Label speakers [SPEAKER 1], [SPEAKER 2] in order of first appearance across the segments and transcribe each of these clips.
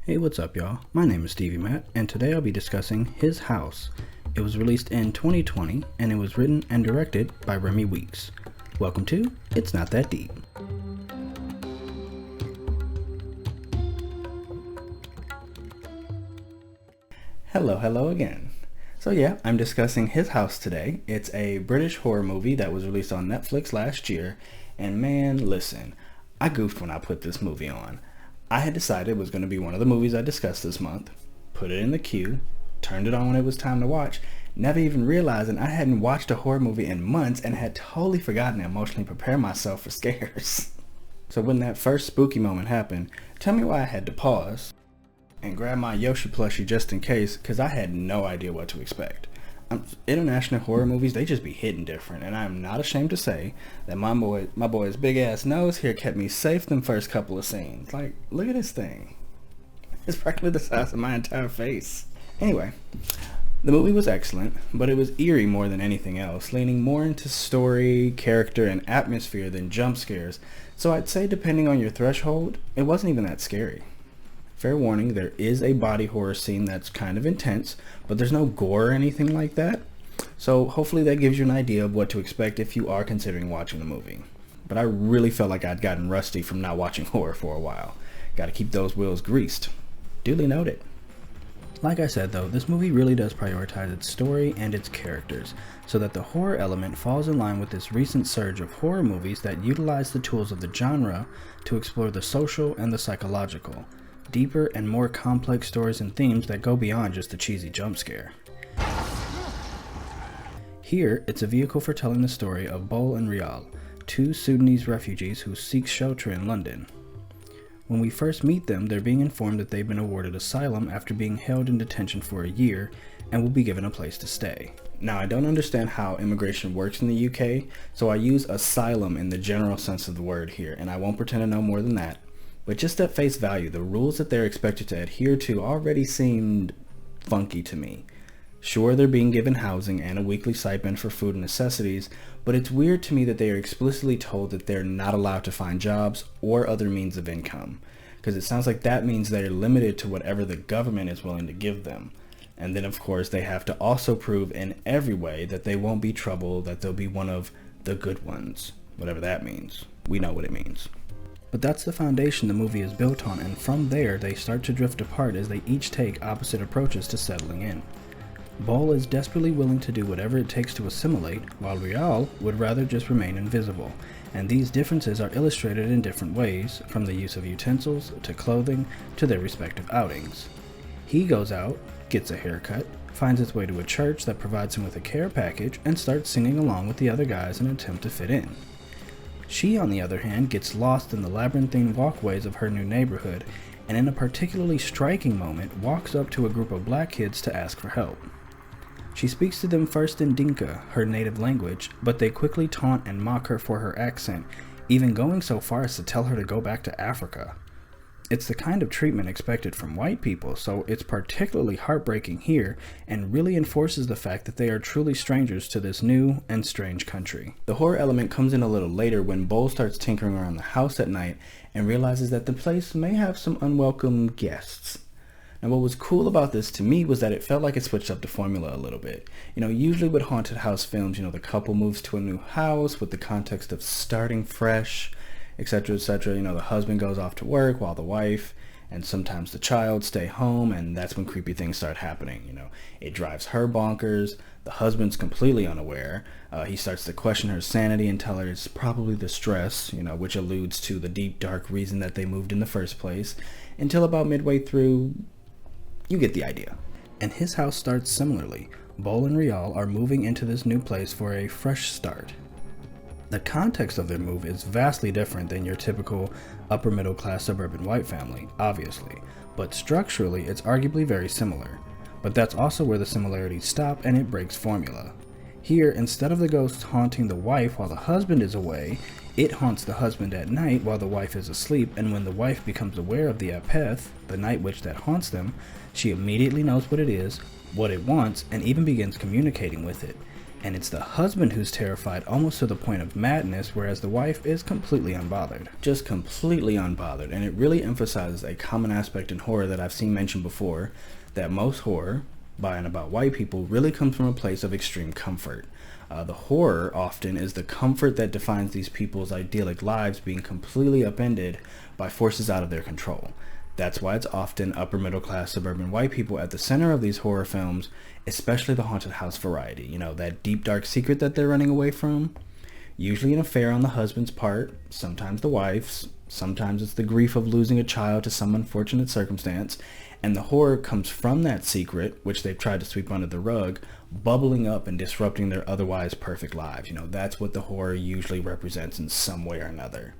[SPEAKER 1] Hey, what's up, y'all? My name is Stevie Matt, and today I'll be discussing His House. It was released in 2020, and it was written and directed by Remy Weeks. Welcome to It's Not That Deep. Hello again. So yeah, I'm discussing His House today. It's a British horror movie that was released on Netflix last year, and man, listen, I goofed when I put this movie on. I had decided it was going to be one of the movies I discussed this month, put it in the queue, turned it on when it was time to watch, never even realizing I hadn't watched a horror movie in months and had totally forgotten to emotionally prepare myself for scares. So when that first spooky moment happened, tell me why I had to pause and grab my Yoshi plushie just in case, because I had no idea what to expect. International horror movies, they just be hitting different, and I'm not ashamed to say that my boy's big ass nose here kept me safe them first couple of scenes. Like, look at this thing. It's practically the size of my entire face. Anyway, the movie was excellent, but it was eerie more than anything else, leaning more into story, character, and atmosphere than jump scares, so I'd say depending on your threshold, it wasn't even that scary. Fair warning, there is a body horror scene that's kind of intense, but there's no gore or anything like that. So hopefully that gives you an idea of what to expect if you are considering watching the movie. But I really felt like I'd gotten rusty from not watching horror for a while. Gotta keep those wheels greased. Duly noted. Like I said though, this movie really does prioritize its story and its characters, so that the horror element falls in line with this recent surge of horror movies that utilize the tools of the genre to explore the social and the psychological. Deeper and more complex stories and themes that go beyond just the cheesy jump scare. Here, it's a vehicle for telling the story of Bol and Rial, two Sudanese refugees who seek shelter in London. When we first meet them, they're being informed that they've been awarded asylum after being held in detention for a year and will be given a place to stay. Now, I don't understand how immigration works in the UK, so I use asylum in the general sense of the word here, and I won't pretend to know more than that. But just at face value, the rules that they're expected to adhere to already seemed funky to me. Sure, they're being given housing and a weekly stipend for food and necessities, but it's weird to me that they are explicitly told that they're not allowed to find jobs or other means of income, because it sounds like that means they're limited to whatever the government is willing to give them. And then of course they have to also prove in every way that they won't be trouble, that they'll be one of the good ones, whatever that means. We know what it means. But that's the foundation the movie is built on, and from there they start to drift apart as they each take opposite approaches to settling in. Bol is desperately willing to do whatever it takes to assimilate, while Rial would rather just remain invisible, and these differences are illustrated in different ways, from the use of utensils, to clothing, to their respective outings. He goes out, gets a haircut, finds his way to a church that provides him with a care package, and starts singing along with the other guys in an attempt to fit in. She, on the other hand, gets lost in the labyrinthine walkways of her new neighborhood, and in a particularly striking moment, walks up to a group of black kids to ask for help. She speaks to them first in Dinka, her native language, but they quickly taunt and mock her for her accent, even going so far as to tell her to go back to Africa. It's the kind of treatment expected from white people, so it's particularly heartbreaking here and really enforces the fact that they are truly strangers to this new and strange country. The horror element comes in a little later when Bol starts tinkering around the house at night and realizes that the place may have some unwelcome guests. Now, what was cool about this to me was that it felt like it switched up the formula a little bit. Usually with haunted house films, the couple moves to a new house with the context of starting fresh, etc., etc. The husband goes off to work while the wife and sometimes the child stay home, and that's when creepy things start happening. It drives her bonkers. The husband's completely unaware. He starts to question her sanity and tell her it's probably the stress, which alludes to the deep, dark reason that they moved in the first place, until about midway through, you get the idea. And His House starts similarly. Bol and Rial are moving into this new place for a fresh start. The context of their move is vastly different than your typical upper middle class suburban white family, obviously, but structurally it's arguably very similar. But that's also where the similarities stop and it breaks formula. Here, instead of the ghost haunting the wife while the husband is away, it haunts the husband at night while the wife is asleep, and when the wife becomes aware of the Apeth, the night witch that haunts them, she immediately knows what it is, what it wants, and even begins communicating with it. And it's the husband who's terrified almost to the point of madness, whereas the wife is completely unbothered. Just completely unbothered. And it really emphasizes a common aspect in horror that I've seen mentioned before, that most horror, by and about white people, really comes from a place of extreme comfort. The horror often is the comfort that defines these people's idyllic lives being completely upended by forces out of their control. That's why it's often upper middle class suburban white people at the center of these horror films, especially the haunted house variety. You know, that deep dark secret that they're running away from. Usually an affair on the husband's part, sometimes the wife's, sometimes it's the grief of losing a child to some unfortunate circumstance, and the horror comes from that secret, which they've tried to sweep under the rug, bubbling up and disrupting their otherwise perfect lives. You know, that's what the horror usually represents in some way or another.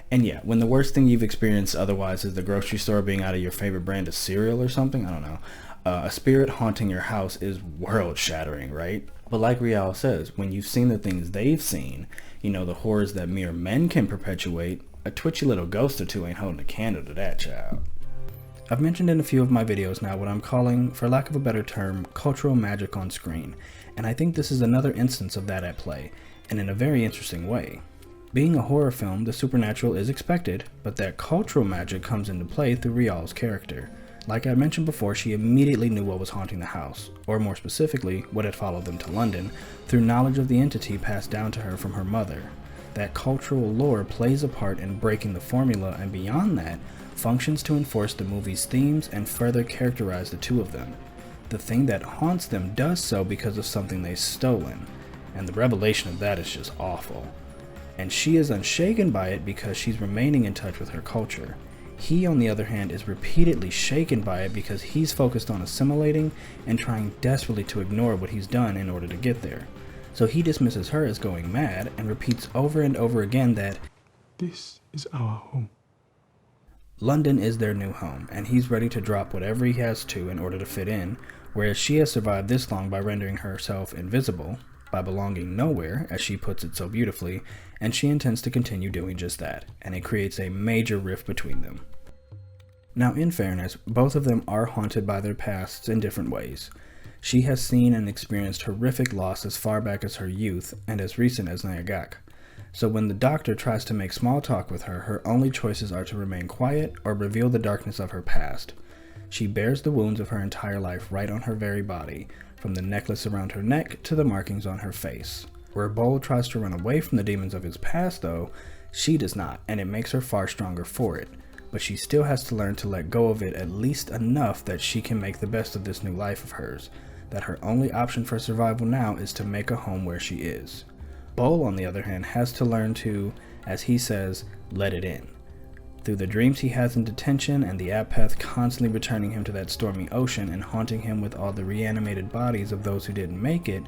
[SPEAKER 1] And yeah, when the worst thing you've experienced otherwise is the grocery store being out of your favorite brand of cereal or something, I don't know, a spirit haunting your house is world shattering, right? But like Rial says, when you've seen the things they've seen, you know, the horrors that mere men can perpetuate, a twitchy little ghost or two ain't holding a candle to that, child. I've mentioned in a few of my videos now what I'm calling, for lack of a better term, cultural magic on screen, and I think this is another instance of that at play, and in a very interesting way. Being a horror film, the supernatural is expected, but that cultural magic comes into play through Rial's character. Like I mentioned before, she immediately knew what was haunting the house, or more specifically, what had followed them to London, through knowledge of the entity passed down to her from her mother. That cultural lore plays a part in breaking the formula, and beyond that, functions to enforce the movie's themes and further characterize the two of them. The thing that haunts them does so because of something they've stolen, and the revelation of that is just awful. And she is unshaken by it because she's remaining in touch with her culture. He, on the other hand, is repeatedly shaken by it because he's focused on assimilating and trying desperately to ignore what he's done in order to get there. So he dismisses her as going mad and repeats over and over again that
[SPEAKER 2] this is our home.
[SPEAKER 1] London is their new home, and he's ready to drop whatever he has to in order to fit in, whereas she has survived this long by rendering herself invisible, by belonging nowhere, as she puts it so beautifully, and she intends to continue doing just that, and it creates a major rift between them. Now, in fairness, both of them are haunted by their pasts in different ways. She has seen and experienced horrific loss as far back as her youth, and as recent as Nyagak. So when the doctor tries to make small talk with her, her only choices are to remain quiet or reveal the darkness of her past. She bears the wounds of her entire life right on her very body, from the necklace around her neck to the markings on her face. Where Bol tries to run away from the demons of his past, though, she does not, and it makes her far stronger for it. But she still has to learn to let go of it at least enough that she can make the best of this new life of hers, that her only option for survival now is to make a home where she is. Bol, on the other hand, has to learn to, as he says, let it in. Through the dreams he has in detention and the Apeth constantly returning him to that stormy ocean and haunting him with all the reanimated bodies of those who didn't make it,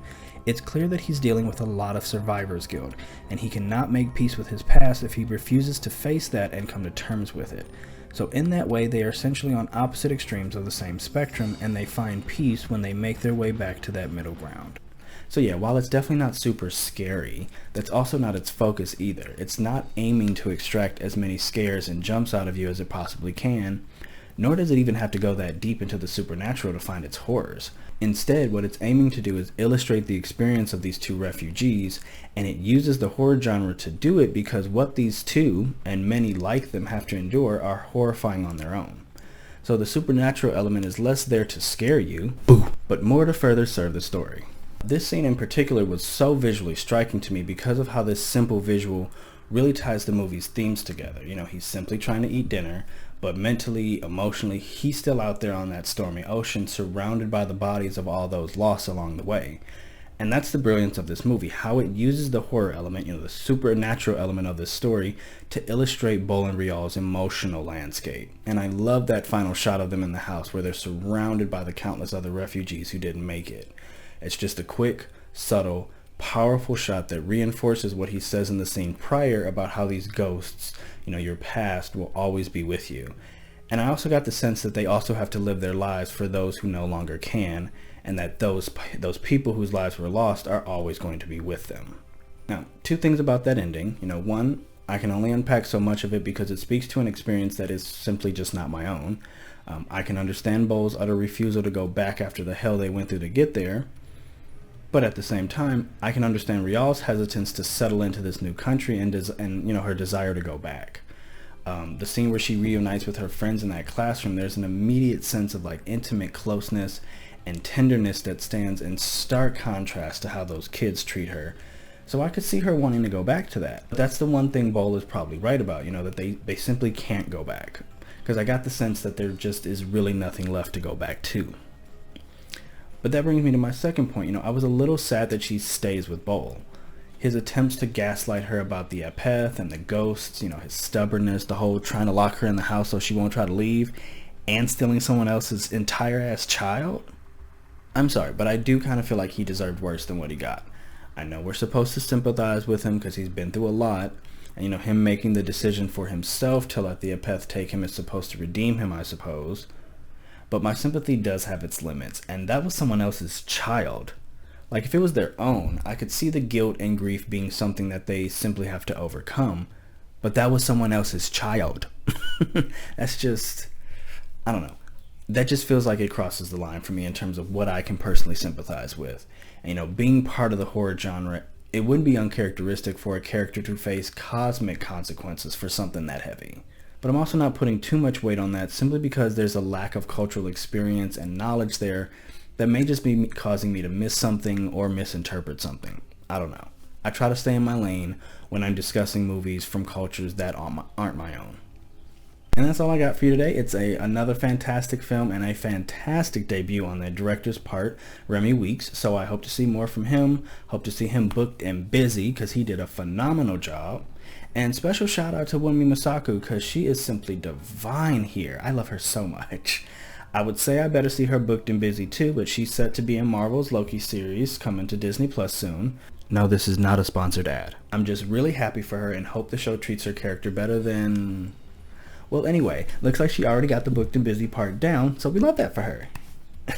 [SPEAKER 1] it's clear that he's dealing with a lot of survivor's guilt, and he cannot make peace with his past if he refuses to face that and come to terms with it. So in that way, they are essentially on opposite extremes of the same spectrum, and they find peace when they make their way back to that middle ground. So yeah, while it's definitely not super scary, that's also not its focus either. It's not aiming to extract as many scares and jumps out of you as it possibly can, nor does it even have to go that deep into the supernatural to find its horrors. Instead, what it's aiming to do is illustrate the experience of these two refugees, and it uses the horror genre to do it because what these two, and many like them, have to endure are horrifying on their own. So the supernatural element is less there to scare you, but more to further serve the story. This scene in particular was so visually striking to me because of how this simple visual really ties the movie's themes together. You know, he's simply trying to eat dinner, but mentally, emotionally, he's still out there on that stormy ocean, surrounded by the bodies of all those lost along the way. And that's the brilliance of this movie, how it uses the horror element, you know, the supernatural element of this story to illustrate Bol and Rial's emotional landscape. And I love that final shot of them in the house where they're surrounded by the countless other refugees who didn't make it. It's just a quick, subtle, powerful shot that reinforces what he says in the scene prior about how these ghosts, you know, your past will always be with you. And I also got the sense that they also have to live their lives for those who no longer can, and that those people whose lives were lost are always going to be with them. Now, two things about that ending. You know, one, I can only unpack so much of it because it speaks to an experience that is simply just not my own. I can understand Bol's utter refusal to go back after the hell they went through to get there. But at the same time, I can understand Rial's hesitance to settle into this new country and her desire to go back. The scene where she reunites with her friends in that classroom, there's an immediate sense of like intimate closeness and tenderness that stands in stark contrast to how those kids treat her. So I could see her wanting to go back to that. But that's the one thing Bowl is probably right about, that they simply can't go back. Because I got the sense that there just is really nothing left to go back to. But that brings me to my second point. I was a little sad that she stays with Bowl. His attempts to gaslight her about the Apeth and the ghosts, his stubbornness, the whole trying to lock her in the house so she won't try to leave, and stealing someone else's entire ass child. I'm sorry, but I do kind of feel like he deserved worse than what he got. I know we're supposed to sympathize with him because he's been through a lot, and him making the decision for himself to let the Apeth take him is supposed to redeem him, I suppose. But my sympathy does have its limits, and that was someone else's child. Like, if it was their own, I could see the guilt and grief being something that they simply have to overcome. But that was someone else's child. That's just, I don't know. That just feels like it crosses the line for me in terms of what I can personally sympathize with. And, being part of the horror genre, it wouldn't be uncharacteristic for a character to face cosmic consequences for something that heavy. But I'm also not putting too much weight on that simply because there's a lack of cultural experience and knowledge there that may just be causing me to miss something or misinterpret something. I don't know. I try to stay in my lane when I'm discussing movies from cultures that aren't my own. And that's all I got for you today. It's another fantastic film and a fantastic debut on the director's part, Remy Weeks. So I hope to see more from him. Hope to see him booked and busy because he did a phenomenal job. And special shout out to Wunmi Masaku because she is simply divine here. I love her so much. I would say I better see her booked and busy too, but she's set to be in Marvel's Loki series coming to Disney Plus soon. No, this is not a sponsored ad. I'm just really happy for her and hope the show treats her character better than... Well, anyway, looks like she already got the booked and busy part down, so we love that for her.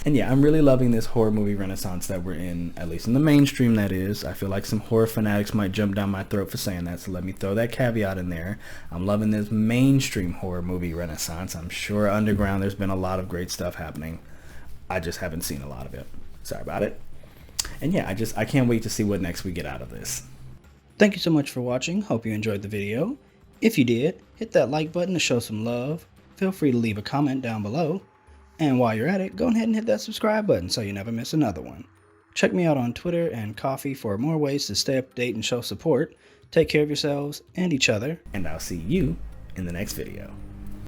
[SPEAKER 1] And yeah, I'm really loving this horror movie renaissance that we're in, at least in the mainstream, that is. I feel like some horror fanatics might jump down my throat for saying that, so let me throw that caveat in there. I'm loving this mainstream horror movie renaissance. I'm sure underground there's been a lot of great stuff happening. I just haven't seen a lot of it. Sorry about it. And yeah, I can't wait to see what next we get out of this. Thank you so much for watching. Hope you enjoyed the video. If you did, hit that like button to show some love. Feel free to leave a comment down below. And while you're at it, go ahead and hit that subscribe button so you never miss another one. Check me out on Twitter and Coffee for more ways to stay up to date and show support. Take care of yourselves and each other, and I'll see you in the next video.